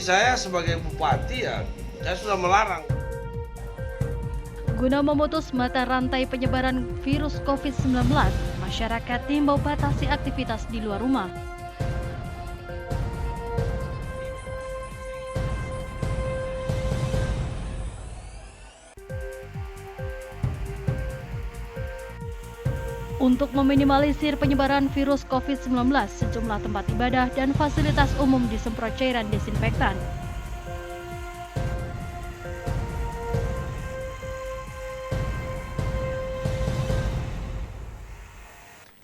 saya sebagai bupati ya, saya sudah melarang. Guna memutus mata rantai penyebaran virus COVID-19, masyarakat diimbau batasi aktivitas di luar rumah. Untuk meminimalisir penyebaran virus COVID-19, sejumlah tempat ibadah dan fasilitas umum disemprot cairan desinfektan.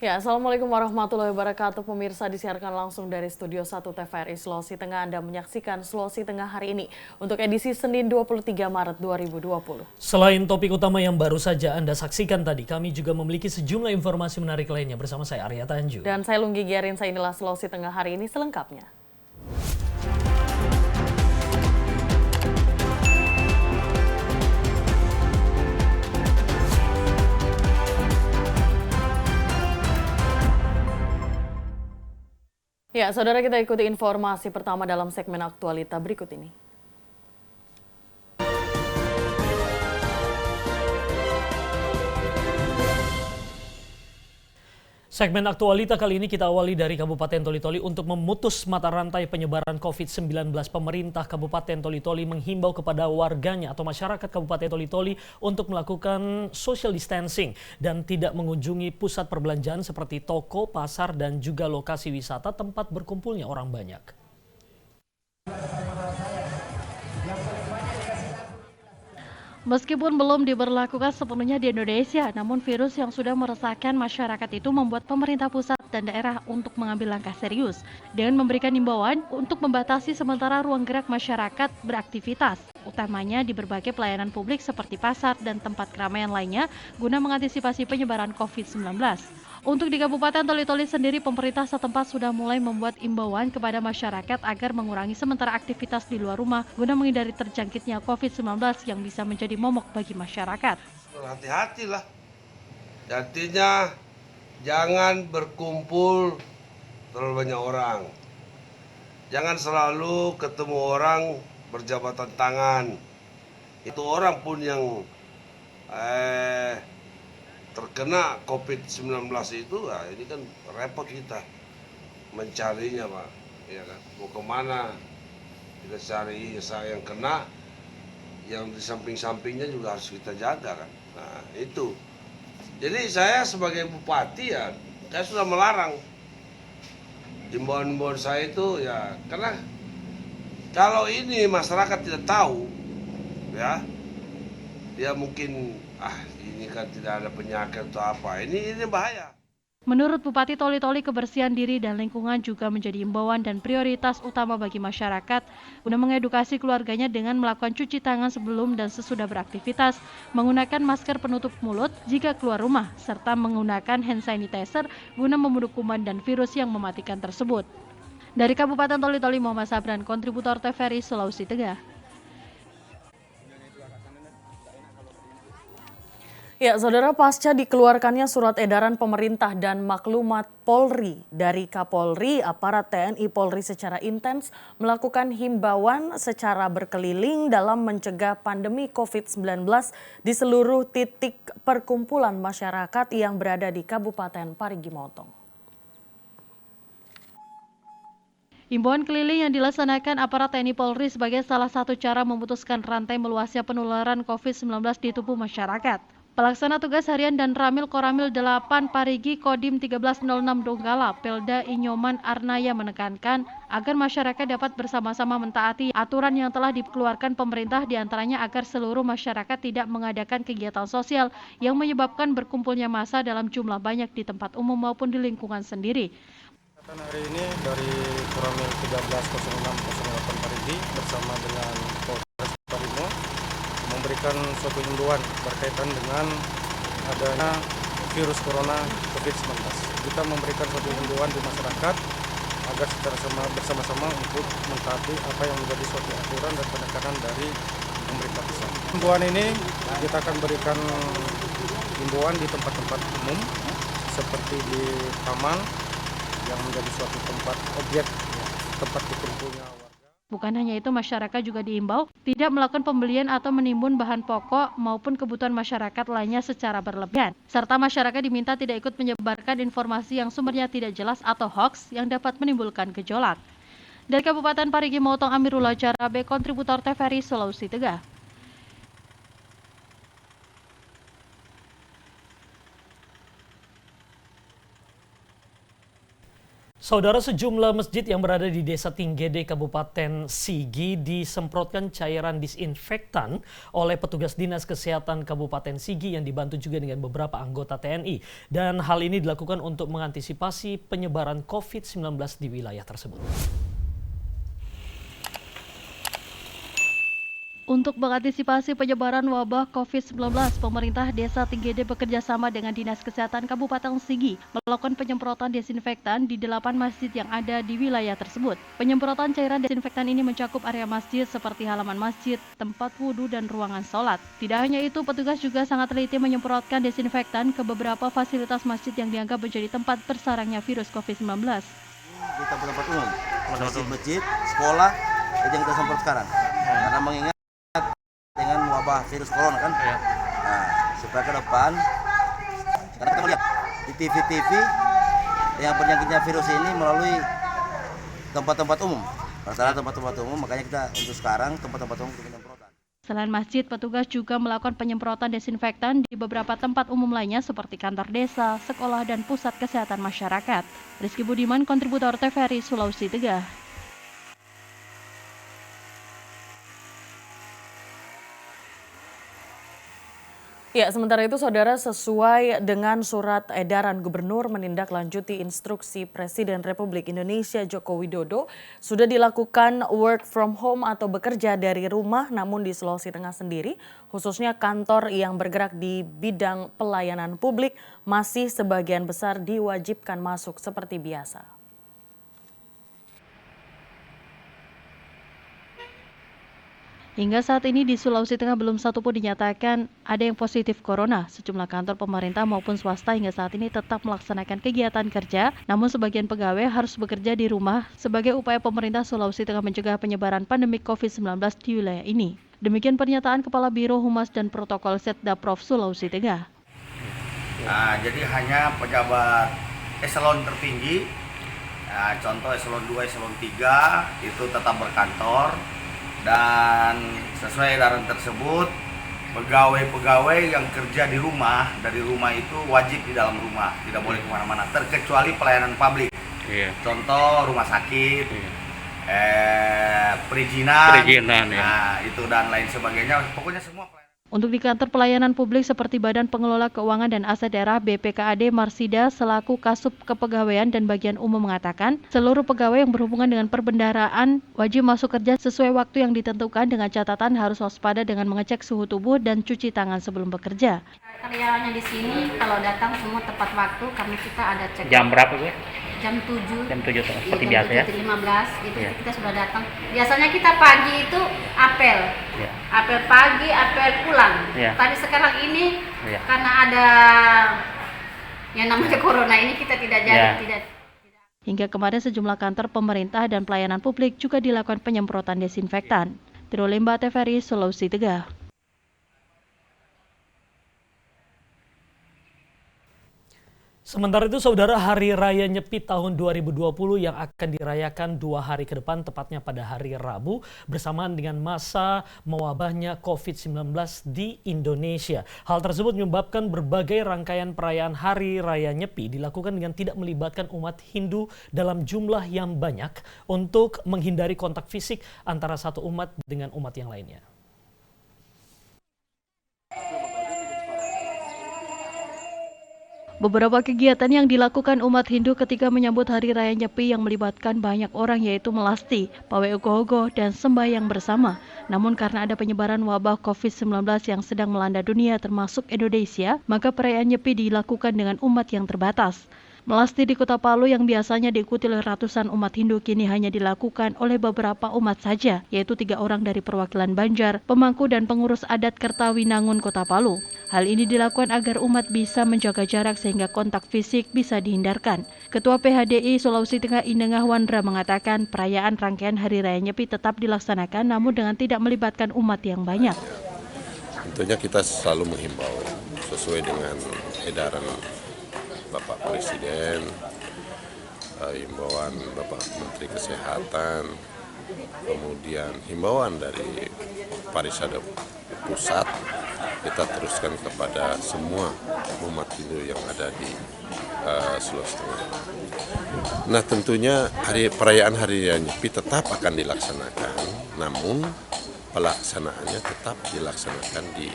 Ya, Assalamualaikum warahmatullahi wabarakatuh. Pemirsa, disiarkan langsung dari Studio 1 TVRI Sulawesi Tengah. Anda menyaksikan Sulawesi Tengah hari ini untuk edisi Senin 23 Maret 2020. Selain topik utama yang baru saja Anda saksikan tadi, kami juga memiliki sejumlah informasi menarik lainnya bersama saya Arya Tanju. Dan saya Lunggi Giarin, inilah Sulawesi Tengah hari ini selengkapnya. Ya, saudara, kita ikuti informasi pertama dalam segmen aktualita berikut ini. Segmen aktualita kali ini kita awali dari Kabupaten Toli-Toli. Untuk memutus mata rantai penyebaran COVID-19, pemerintah Kabupaten Toli-Toli menghimbau kepada warganya atau masyarakat Kabupaten Toli-Toli untuk melakukan social distancing dan tidak mengunjungi pusat perbelanjaan seperti toko, pasar, dan juga lokasi wisata tempat berkumpulnya orang banyak. Meskipun belum diberlakukan sepenuhnya di Indonesia, namun virus yang sudah meresahkan masyarakat itu membuat pemerintah pusat dan daerah untuk mengambil langkah serius dengan memberikan himbauan untuk membatasi sementara ruang gerak masyarakat beraktivitas, utamanya di berbagai pelayanan publik seperti pasar dan tempat keramaian lainnya guna mengantisipasi penyebaran COVID-19. Untuk di Kabupaten Toli-Toli sendiri, pemerintah setempat sudah mulai membuat imbauan kepada masyarakat agar mengurangi sementara aktivitas di luar rumah guna menghindari terjangkitnya COVID-19 yang bisa menjadi momok bagi masyarakat. Hati-hatilah. Artinya jangan berkumpul terlalu banyak orang. Jangan selalu ketemu orang berjabatan tangan. Itu orang pun yang terkena COVID-19 itu, ini kan repot kita mencarinya, Pak. Ya kan? Mau kemana kita cari yang kena, yang di samping-sampingnya juga harus kita jaga kan. Nah itu. Jadi saya sebagai bupati ya, saya sudah melarang. Himbauan-himbauan saya itu ya, karena kalau ini masyarakat tidak tahu, ya, dia mungkin ini kan tidak ada penyakit atau apa, ini bahaya. Menurut Bupati Toli-Toli, kebersihan diri dan lingkungan juga menjadi imbauan dan prioritas utama bagi masyarakat guna mengedukasi keluarganya dengan melakukan cuci tangan sebelum dan sesudah beraktivitas, menggunakan masker penutup mulut jika keluar rumah, serta menggunakan hand sanitizer guna membunuh kuman dan virus yang mematikan tersebut. Dari Kabupaten Toli-Toli, Muhammad Sabran, kontributor TVRI Sulawesi Tengah. Ya, saudara, pasca dikeluarkannya surat edaran pemerintah dan maklumat Polri dari Kapolri, aparat TNI Polri secara intens melakukan himbauan secara berkeliling dalam mencegah pandemi COVID-19 di seluruh titik perkumpulan masyarakat yang berada di Kabupaten Parigi Motong. Himbauan keliling yang dilaksanakan aparat TNI Polri sebagai salah satu cara memutuskan rantai meluasnya penularan COVID-19 di tubuh masyarakat. Pelaksana tugas harian dan Ramil Koramil 8 Parigi Kodim 1306 Donggala, Pelda Inyoman Arnaya menekankan agar masyarakat dapat bersama-sama mentaati aturan yang telah dikeluarkan pemerintah, diantaranya agar seluruh masyarakat tidak mengadakan kegiatan sosial yang menyebabkan berkumpulnya massa dalam jumlah banyak di tempat umum maupun di lingkungan sendiri. Hari ini dari Koramil 130608 Parigi bersama dengan Polres Parigi memberikan suatu himbauan berkaitan dengan adanya virus corona COVID-19. Kita memberikan suatu himbauan di masyarakat agar secara bersama-sama untuk mentaati apa yang menjadi suatu aturan dan penekanan dari pemerintah pusat. Himbauan ini kita akan berikan himbauan di tempat-tempat umum seperti di taman yang menjadi suatu tempat objek tempat berkumpulnya warga. Bukan hanya itu, masyarakat juga diimbau tidak melakukan pembelian atau menimbun bahan pokok maupun kebutuhan masyarakat lainnya secara berlebihan. Serta masyarakat diminta tidak ikut menyebarkan informasi yang sumbernya tidak jelas atau hoax yang dapat menimbulkan gejolak. Dari Kabupaten Parigi Motong, Amirullah Jarabe, kontributor TVRI Sulawesi Tengah. Saudara, sejumlah masjid yang berada di Desa Tinggede, Kabupaten Sigi disemprotkan cairan disinfektan oleh petugas Dinas Kesehatan Kabupaten Sigi yang dibantu juga dengan beberapa anggota TNI. Dan hal ini dilakukan untuk mengantisipasi penyebaran COVID-19 di wilayah tersebut. Untuk mengantisipasi penyebaran wabah COVID-19, pemerintah Desa Tinggede bekerja sama dengan Dinas Kesehatan Kabupaten Sigi melakukan penyemprotan desinfektan di 8 masjid yang ada di wilayah tersebut. Penyemprotan cairan desinfektan ini mencakup area masjid seperti halaman masjid, tempat wudhu, dan ruangan sholat. Tidak hanya itu, petugas juga sangat teliti menyemprotkan desinfektan ke beberapa fasilitas masjid yang dianggap menjadi tempat bersarangnya virus COVID-19. Di tempat-tempat umum, masjid-masjid, sekolah, itu yang kita semprot sekarang. Karena mengingat dengan wabah virus corona kan, nah, supaya ke depan, karena kita melihat di TV-TV yang penyakitnya virus ini melalui tempat-tempat umum, rata-rata tempat-tempat umum, makanya kita untuk sekarang tempat-tempat umum untuk penyemprotan. Selain masjid, petugas juga melakukan penyemprotan desinfektan di beberapa tempat umum lainnya seperti kantor desa, sekolah, dan pusat kesehatan masyarakat. Rizky Budiman, kontributor TVRI Sulawesi Tengah. Ya, sementara itu saudara, sesuai dengan surat edaran Gubernur menindaklanjuti instruksi Presiden Republik Indonesia Joko Widodo, sudah dilakukan work from home atau bekerja dari rumah, namun di Sulawesi Tengah sendiri, khususnya kantor yang bergerak di bidang pelayanan publik, masih sebagian besar diwajibkan masuk seperti biasa. Hingga saat ini di Sulawesi Tengah belum satu pun dinyatakan ada yang positif corona. Sejumlah kantor pemerintah maupun swasta hingga saat ini tetap melaksanakan kegiatan kerja, namun sebagian pegawai harus bekerja di rumah sebagai upaya pemerintah Sulawesi Tengah mencegah penyebaran pandemi COVID-19 di wilayah ini. Demikian pernyataan Kepala Biro Humas dan Protokol Setdaprov Sulawesi Tengah. Nah, jadi hanya pejabat eselon tertinggi, contoh eselon 2, eselon 3 itu tetap berkantor. Dan sesuai edaran tersebut, pegawai-pegawai yang kerja di rumah, dari rumah itu wajib di dalam rumah, tidak boleh kemana-mana, terkecuali pelayanan publik. Contoh rumah sakit, perizinan, nah, itu dan lain sebagainya, pokoknya semua pelayanan. Untuk di kantor pelayanan publik seperti Badan Pengelola Keuangan dan Aset Daerah BPKAD, Marsida selaku Kasub Kepegawaian dan Bagian Umum mengatakan seluruh pegawai yang berhubungan dengan perbendaharaan wajib masuk kerja sesuai waktu yang ditentukan dengan catatan harus waspada dengan mengecek suhu tubuh dan cuci tangan sebelum bekerja. Karyawannya di sini kalau datang semua tepat waktu, kami kita ada cek. Jam berapa Bu? Jam 7. Jam 7 seperti biasa ya? 15 itu Ya. kita sudah datang. Biasanya kita pagi itu apel. Ya. Apel pagi, apel pulang. Ya. Tapi sekarang ini Ya. karena ada yang namanya corona ini kita tidak jadi Ya. Hingga kemarin sejumlah kantor pemerintah dan pelayanan publik juga dilakukan penyemprotan desinfektan. Tirolimba TVRI Sulawesi Tengah. Sementara itu, saudara, Hari Raya Nyepi tahun 2020 yang akan dirayakan 2 hari ke depan, tepatnya pada hari Rabu, bersamaan dengan masa mewabahnya COVID-19 di Indonesia. Hal tersebut menyebabkan berbagai rangkaian perayaan Hari Raya Nyepi dilakukan dengan tidak melibatkan umat Hindu dalam jumlah yang banyak untuk menghindari kontak fisik antara satu umat dengan umat yang lainnya. Beberapa kegiatan yang dilakukan umat Hindu ketika menyambut Hari Raya Nyepi yang melibatkan banyak orang yaitu melasti, pawai ugo-ugo, dan sembahyang bersama. Namun karena ada penyebaran wabah COVID-19 yang sedang melanda dunia termasuk Indonesia, maka perayaan Nyepi dilakukan dengan umat yang terbatas. Melasti di Kota Palu yang biasanya diikuti oleh ratusan umat Hindu kini hanya dilakukan oleh beberapa umat saja, yaitu 3 orang dari perwakilan Banjar, pemangku dan pengurus adat Kertawinangun Kota Palu. Hal ini dilakukan agar umat bisa menjaga jarak sehingga kontak fisik bisa dihindarkan. Ketua PHDI Sulawesi Tengah Inengah Wandra mengatakan perayaan rangkaian Hari Raya Nyepi tetap dilaksanakan namun dengan tidak melibatkan umat yang banyak. Tentunya kita selalu menghimbau sesuai dengan edaran Bapak Presiden, himbauan Bapak Menteri Kesehatan, kemudian himbauan dari Parisada Pusat, kita teruskan kepada semua umat Hindu yang ada di Sulawesi Tengah. Nah tentunya perayaan Hari Raya Nyepi tetap akan dilaksanakan, namun pelaksanaannya tetap dilaksanakan di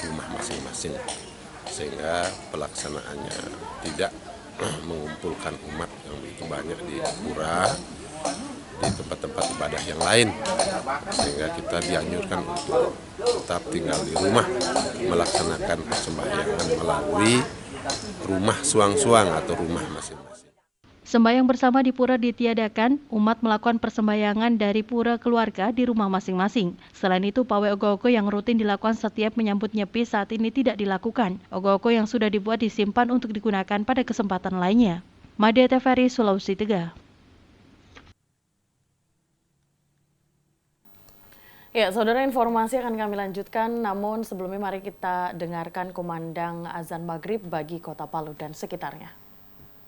rumah masing-masing, sehingga pelaksanaannya tidak mengumpulkan umat yang begitu banyak di pura, di tempat-tempat ibadah yang lain, sehingga kita dianjurkan untuk tetap tinggal di rumah, melaksanakan persembahyangan melalui rumah suang-suang atau rumah masing-masing. Sembahyang bersama di pura ditiadakan, umat melakukan persembahyangan dari pura keluarga di rumah masing-masing. Selain itu, pawai ogoh-ogoh yang rutin dilakukan setiap menyambut Nyepi saat ini tidak dilakukan. Ogoh-ogoh yang sudah dibuat disimpan untuk digunakan pada kesempatan lainnya. Made TVRI, Sulawesi Tengah. Ya, saudara, informasi akan kami lanjutkan, namun sebelumnya mari kita dengarkan kumandang azan maghrib bagi Kota Palu dan sekitarnya.